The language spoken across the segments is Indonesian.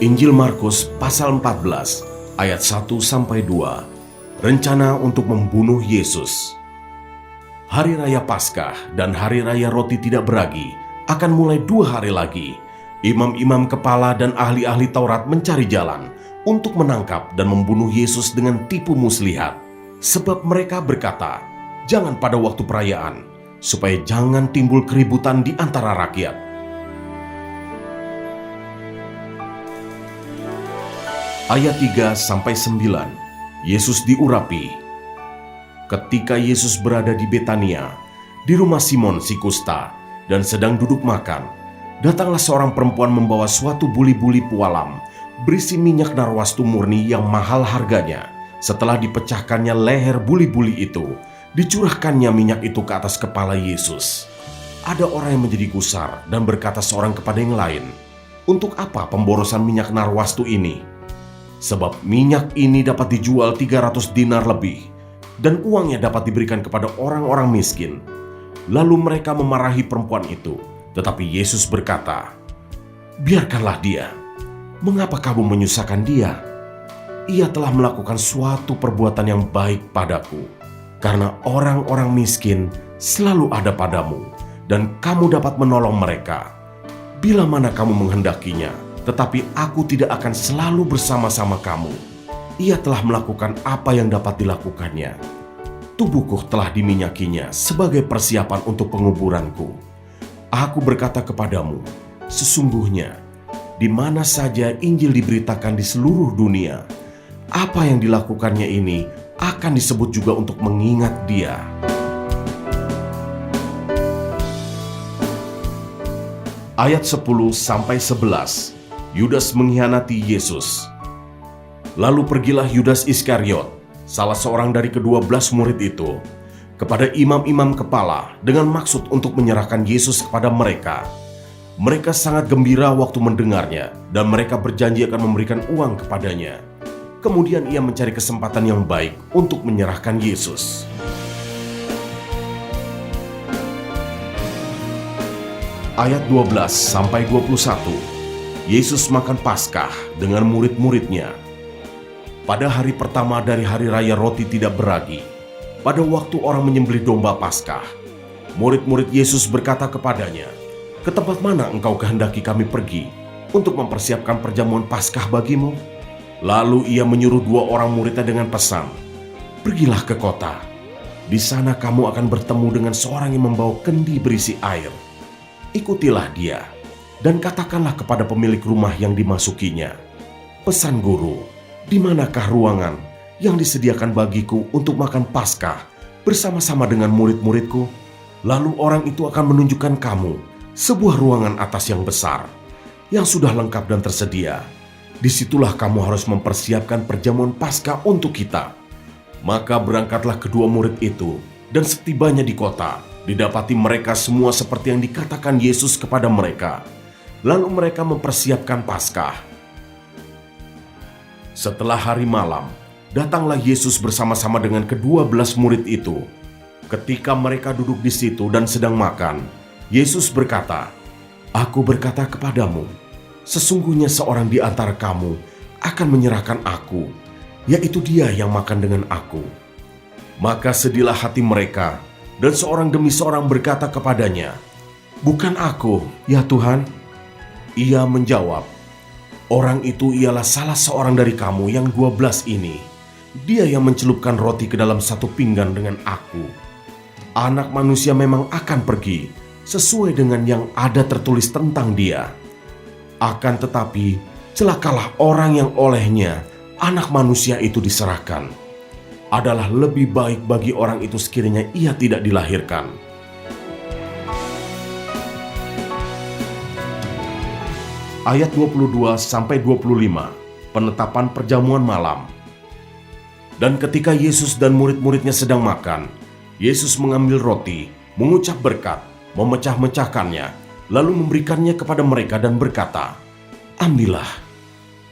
Injil Markus pasal 14 ayat 1-2. Rencana untuk membunuh Yesus. Hari Raya Paskah dan Hari Raya Roti Tidak Beragi akan mulai 2 hari lagi. Imam-imam kepala dan ahli-ahli Taurat mencari jalan untuk menangkap dan membunuh Yesus dengan tipu muslihat. Sebab mereka berkata, jangan pada waktu perayaan, supaya jangan timbul keributan di antara rakyat. Ayat 3-9, Yesus diurapi. Ketika Yesus berada di Betania, di rumah Simon si Kusta, dan sedang duduk makan, datanglah seorang perempuan membawa suatu buli-buli pualam, berisi minyak narwastu murni yang mahal harganya. Setelah dipecahkannya leher buli-buli itu, dicurahkannya minyak itu ke atas kepala Yesus. Ada orang yang menjadi gusar dan berkata seorang kepada yang lain, "Untuk apa pemborosan minyak narwastu ini? Sebab minyak ini dapat dijual 300 dinar lebih, dan uangnya dapat diberikan kepada orang-orang miskin." Lalu mereka memarahi perempuan itu, tetapi Yesus berkata, "Biarkanlah dia. Mengapa kamu menyusahkan dia? Ia telah melakukan suatu perbuatan yang baik padaku, karena orang-orang miskin selalu ada padamu, dan kamu dapat menolong mereka bila mana kamu menghendakinya. Tetapi aku tidak akan selalu bersama-sama kamu. Ia telah melakukan apa yang dapat dilakukannya. Tubuhku telah diminyakinya sebagai persiapan untuk penguburanku. Aku berkata kepadamu, sesungguhnya, di mana saja Injil diberitakan di seluruh dunia, apa yang dilakukannya ini akan disebut juga untuk mengingat dia." Ayat 10-11, Yudas mengkhianati Yesus. Lalu pergilah Yudas Iskariot, salah seorang dari ke-12 murid itu, kepada imam-imam kepala dengan maksud untuk menyerahkan Yesus kepada mereka. Mereka sangat gembira waktu mendengarnya, dan mereka berjanji akan memberikan uang kepadanya. Kemudian ia mencari kesempatan yang baik untuk menyerahkan Yesus. Ayat 12-21, Yesus makan Paskah dengan murid-muridnya. Pada hari pertama dari Hari Raya Roti Tidak Beragi, pada waktu orang menyembelih domba Paskah, murid-murid Yesus berkata kepadanya, "Ke tempat mana engkau kehendaki kami pergi untuk mempersiapkan perjamuan Paskah bagimu?" Lalu ia menyuruh 2 orang muridnya dengan pesan, "Pergilah ke kota. Di sana kamu akan bertemu dengan seorang yang membawa kendi berisi air. Ikutilah dia, dan katakanlah kepada pemilik rumah yang dimasukinya, 'Pesan Guru, di manakah ruangan yang disediakan bagiku untuk makan Paskah bersama-sama dengan murid-muridku?' Lalu orang itu akan menunjukkan kamu sebuah ruangan atas yang besar, yang sudah lengkap dan tersedia. Disitulah kamu harus mempersiapkan perjamuan Paskah untuk kita." Maka berangkatlah kedua murid itu, dan setibanya di kota, didapati mereka semua seperti yang dikatakan Yesus kepada mereka. Lalu mereka mempersiapkan Paskah. Setelah hari malam, datanglah Yesus bersama-sama dengan ke-12 murid itu. Ketika mereka duduk di situ dan sedang makan, Yesus berkata, "Aku berkata kepadamu, sesungguhnya seorang di antara kamu akan menyerahkan aku, yaitu dia yang makan dengan aku." Maka sedihlah hati mereka, dan seorang demi seorang berkata kepadanya, "Bukan aku, ya Tuhan." Ia menjawab, "Orang itu ialah salah seorang dari kamu yang 12 ini. Dia yang mencelupkan roti ke dalam satu pinggan dengan aku. Anak Manusia memang akan pergi sesuai dengan yang ada tertulis tentang dia. Akan tetapi, celakalah orang yang olehnya Anak Manusia itu diserahkan. Adalah lebih baik bagi orang itu sekiranya ia tidak dilahirkan." Ayat 22-25, penetapan perjamuan malam. Dan ketika Yesus dan murid-muridnya sedang makan, Yesus mengambil roti, mengucap berkat, memecah-mecahkannya, lalu memberikannya kepada mereka dan berkata, "Ambillah,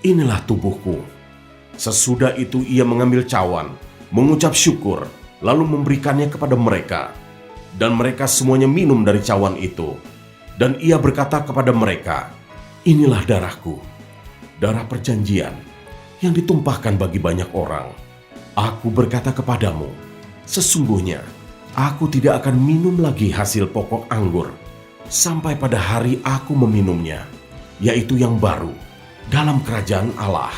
inilah tubuhku." Sesudah itu ia mengambil cawan, mengucap syukur, lalu memberikannya kepada mereka. Dan mereka semuanya minum dari cawan itu. Dan ia berkata kepada mereka, "Inilah darahku, darah perjanjian yang ditumpahkan bagi banyak orang. Aku berkata kepadamu, sesungguhnya aku tidak akan minum lagi hasil pokok anggur sampai pada hari aku meminumnya, yaitu yang baru dalam kerajaan Allah."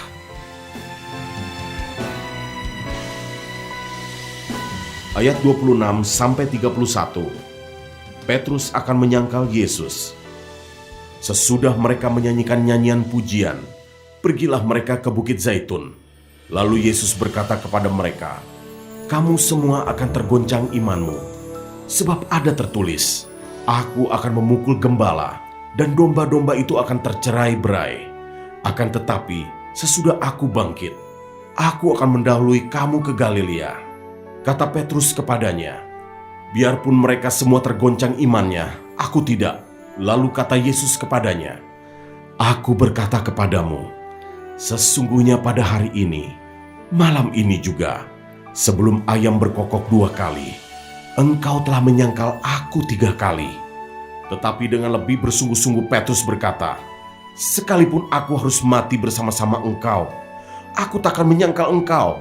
Ayat 26-31. Petrus akan menyangkal Yesus. Sesudah mereka menyanyikan nyanyian pujian, pergilah mereka ke Bukit Zaitun. Lalu Yesus berkata kepada mereka, "Kamu semua akan tergoncang imanmu, sebab ada tertulis, Aku akan memukul gembala, dan domba-domba itu akan tercerai-berai. Akan tetapi, sesudah aku bangkit, aku akan mendahului kamu ke Galilea." Kata Petrus kepadanya, "Biarpun mereka semua tergoncang imannya, aku tidak." Lalu kata Yesus kepadanya, "Aku berkata kepadamu, sesungguhnya pada hari ini, malam ini juga, sebelum ayam berkokok 2 kali, engkau telah menyangkal aku 3 kali." Tetapi dengan lebih bersungguh-sungguh Petrus berkata, "Sekalipun aku harus mati bersama-sama engkau, aku takkan menyangkal engkau."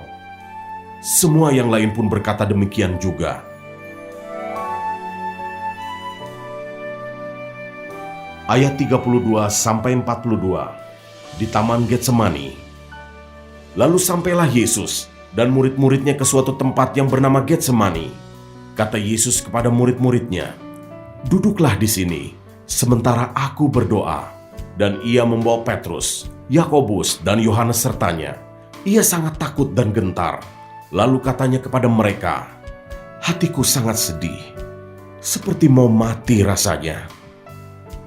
Semua yang lain pun berkata demikian juga. Ayat 32-42. Di Taman Getsemani. Lalu sampailah Yesus dan murid-muridnya ke suatu tempat yang bernama Getsemani. Kata Yesus kepada murid-muridnya, "Duduklah di sini, sementara aku berdoa." Dan ia membawa Petrus, Yakobus, dan Yohanes sertanya. Ia sangat takut dan gentar. Lalu katanya kepada mereka, "Hatiku sangat sedih, seperti mau mati rasanya.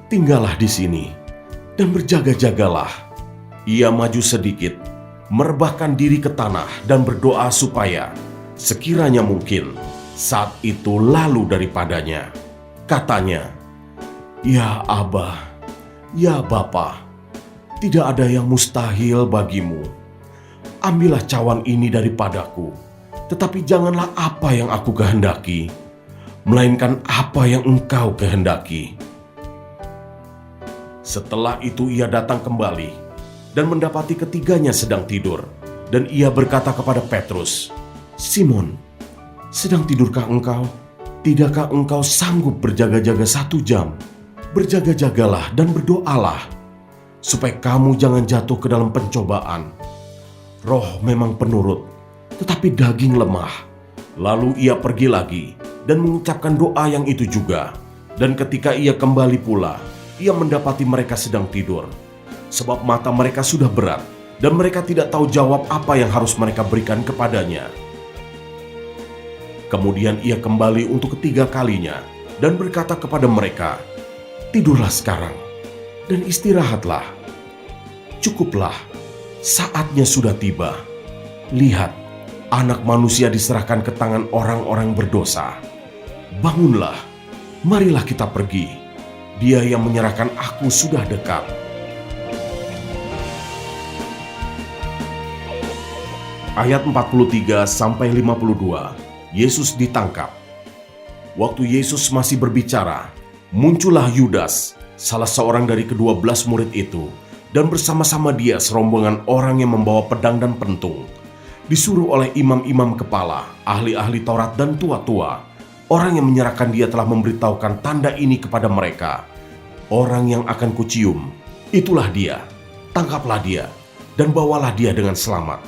Tinggallah di sini dan berjaga-jagalah." Ia maju sedikit, merebahkan diri ke tanah dan berdoa supaya sekiranya mungkin saat itu lalu daripadanya. Katanya, "Ya Aba, ya Bapa, tidak ada yang mustahil bagimu. Ambillah cawan ini daripadaku, tetapi janganlah apa yang aku kehendaki, melainkan apa yang engkau kehendaki." Setelah itu ia datang kembali dan mendapati ketiganya sedang tidur. Dan ia berkata kepada Petrus, "Simon, sedang tidurkah engkau? Tidakkah engkau sanggup berjaga-jaga 1 jam? Berjaga-jagalah dan berdoalah, supaya kamu jangan jatuh ke dalam pencobaan. Roh memang penurut, tetapi daging lemah." Lalu ia pergi lagi dan mengucapkan doa yang itu juga. Dan ketika ia kembali pula, ia mendapati mereka sedang tidur, sebab mata mereka sudah berat, dan mereka tidak tahu jawab apa yang harus mereka berikan kepadanya. Kemudian ia kembali untuk ketiga kalinya, dan berkata kepada mereka, "Tidurlah sekarang, dan istirahatlah. Cukuplah, saatnya sudah tiba. Lihat, Anak Manusia diserahkan ke tangan orang-orang berdosa. Bangunlah, marilah kita pergi. Dia yang menyerahkan aku sudah dekat." Ayat 43-52. Yesus ditangkap. Waktu Yesus masih berbicara, muncullah Yudas, salah seorang dari ke-12 murid itu, dan bersama-sama dia serombongan orang yang membawa pedang dan pentung. Disuruh oleh imam-imam kepala, ahli-ahli Taurat dan tua-tua. Orang yang menyerahkan dia telah memberitahukan tanda ini kepada mereka. "Orang yang akan kucium, itulah dia. Tangkaplah dia dan bawalah dia dengan selamat."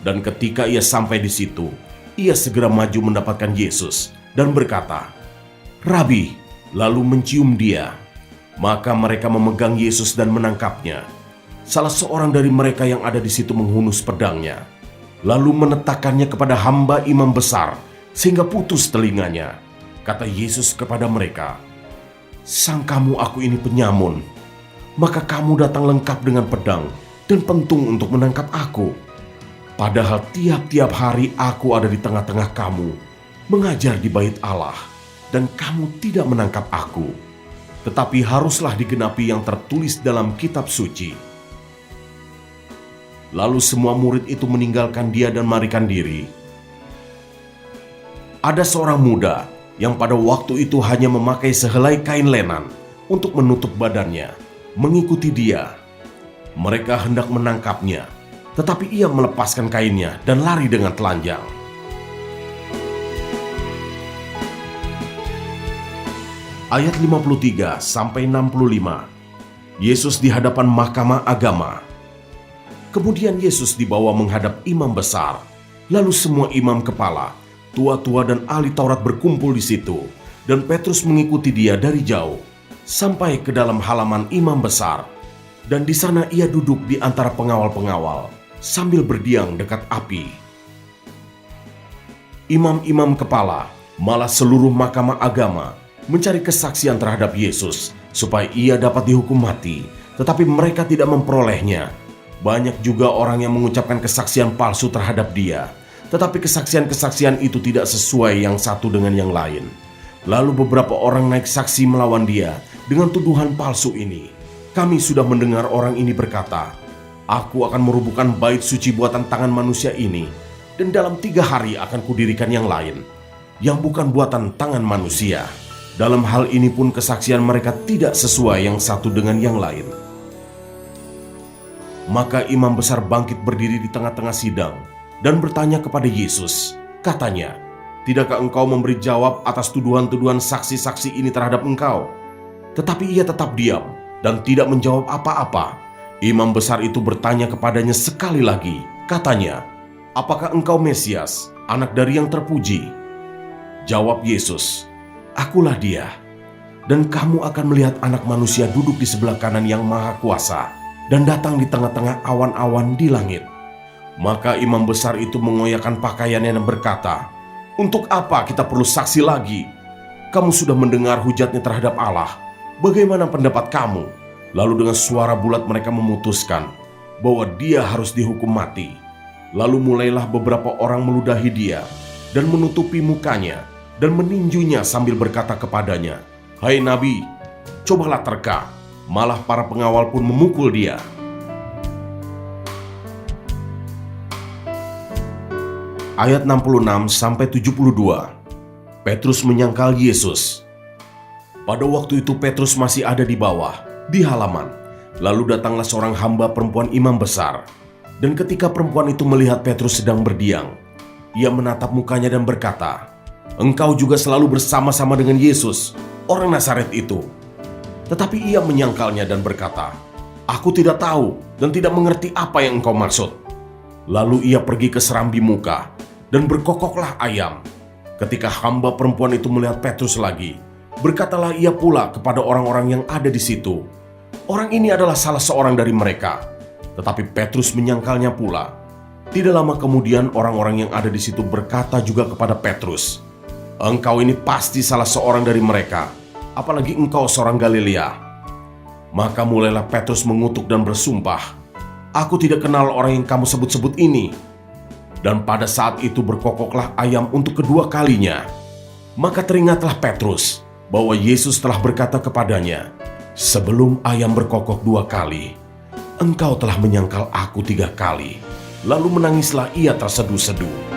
Dan ketika ia sampai di situ, ia segera maju mendapatkan Yesus dan berkata, "Rabi," lalu mencium dia. Maka mereka memegang Yesus dan menangkapnya. Salah seorang dari mereka yang ada di situ menghunus pedangnya, lalu menetakannya kepada hamba imam besar, sehingga putus telinganya. Kata Yesus kepada mereka, "Sangkamu aku ini penyamun, maka kamu datang lengkap dengan pedang dan pentung untuk menangkap aku. Padahal tiap-tiap hari aku ada di tengah-tengah kamu, mengajar di bait Allah, dan kamu tidak menangkap aku. Tetapi haruslah digenapi yang tertulis dalam kitab suci." Lalu semua murid itu meninggalkan dia dan melarikan diri. Ada seorang muda yang pada waktu itu hanya memakai sehelai kain lenan untuk menutup badannya, mengikuti dia. Mereka hendak menangkapnya, tetapi ia melepaskan kainnya dan lari dengan telanjang. Ayat 53-65. Yesus di hadapan mahkamah agama. Kemudian Yesus dibawa menghadap imam besar. Lalu semua imam kepala, tua-tua dan ahli Taurat berkumpul di situ, dan Petrus mengikuti dia dari jauh sampai ke dalam halaman imam besar. Dan di sana ia duduk di antara pengawal-pengawal sambil berdiam dekat api. Imam-imam kepala, malah seluruh mahkamah agama, mencari kesaksian terhadap Yesus supaya ia dapat dihukum mati, tetapi mereka tidak memperolehnya. Banyak juga orang yang mengucapkan kesaksian palsu terhadap dia, tetapi kesaksian-kesaksian itu tidak sesuai yang satu dengan yang lain. Lalu beberapa orang naik saksi melawan dia dengan tuduhan palsu ini. Kami sudah mendengar orang ini berkata, "Aku akan merubuhkan bait suci buatan tangan manusia ini, dan dalam 3 hari akan kudirikan yang lain, yang bukan buatan tangan manusia." Dalam hal ini pun kesaksian mereka tidak sesuai yang satu dengan yang lain. Maka imam besar bangkit berdiri di tengah-tengah sidang dan bertanya kepada Yesus. Katanya, "Tidakkah engkau memberi jawab atas tuduhan-tuduhan saksi-saksi ini terhadap engkau?" Tetapi ia tetap diam dan tidak menjawab apa-apa. Imam besar itu bertanya kepadanya sekali lagi. Katanya, "Apakah engkau Mesias, anak dari yang terpuji?" Jawab Yesus, "Akulah dia, dan kamu akan melihat Anak Manusia duduk di sebelah kanan Yang Maha Kuasa dan datang di tengah-tengah awan-awan di langit." Maka imam besar itu mengoyakkan pakaiannya dan berkata, "Untuk apa kita perlu saksi lagi? Kamu sudah mendengar hujatnya terhadap Allah. Bagaimana pendapat kamu?" Lalu dengan suara bulat mereka memutuskan bahwa dia harus dihukum mati. Lalu mulailah beberapa orang meludahi dia dan menutupi mukanya dan meninjunya sambil berkata kepadanya, "Hai Nabi, cobalah terka." Malah para pengawal pun memukul dia. Ayat 66-72. Petrus menyangkal Yesus. Pada waktu itu Petrus masih ada di bawah, di halaman. Lalu datanglah seorang hamba perempuan imam besar. Dan ketika perempuan itu melihat Petrus sedang berdiam, ia menatap mukanya dan berkata, "Engkau juga selalu bersama-sama dengan Yesus, orang Nazaret itu." Tetapi ia menyangkalnya dan berkata, "Aku tidak tahu dan tidak mengerti apa yang engkau maksud." Lalu ia pergi ke serambi muka dan berkokoklah ayam. Ketika hamba perempuan itu melihat Petrus lagi, berkatalah ia pula kepada orang-orang yang ada di situ, "Orang ini adalah salah seorang dari mereka." Tetapi Petrus menyangkalnya pula. Tidak lama kemudian orang-orang yang ada di situ berkata juga kepada Petrus, "Engkau ini pasti salah seorang dari mereka, apalagi engkau seorang Galilea." Maka mulailah Petrus mengutuk dan bersumpah, "Aku tidak kenal orang yang kamu sebut-sebut ini." Dan pada saat itu berkokoklah ayam untuk kedua kalinya. Maka teringatlah Petrus bahwa Yesus telah berkata kepadanya, "Sebelum ayam berkokok 2 kali, engkau telah menyangkal aku 3 kali." Lalu menangislah ia terseduh-seduh.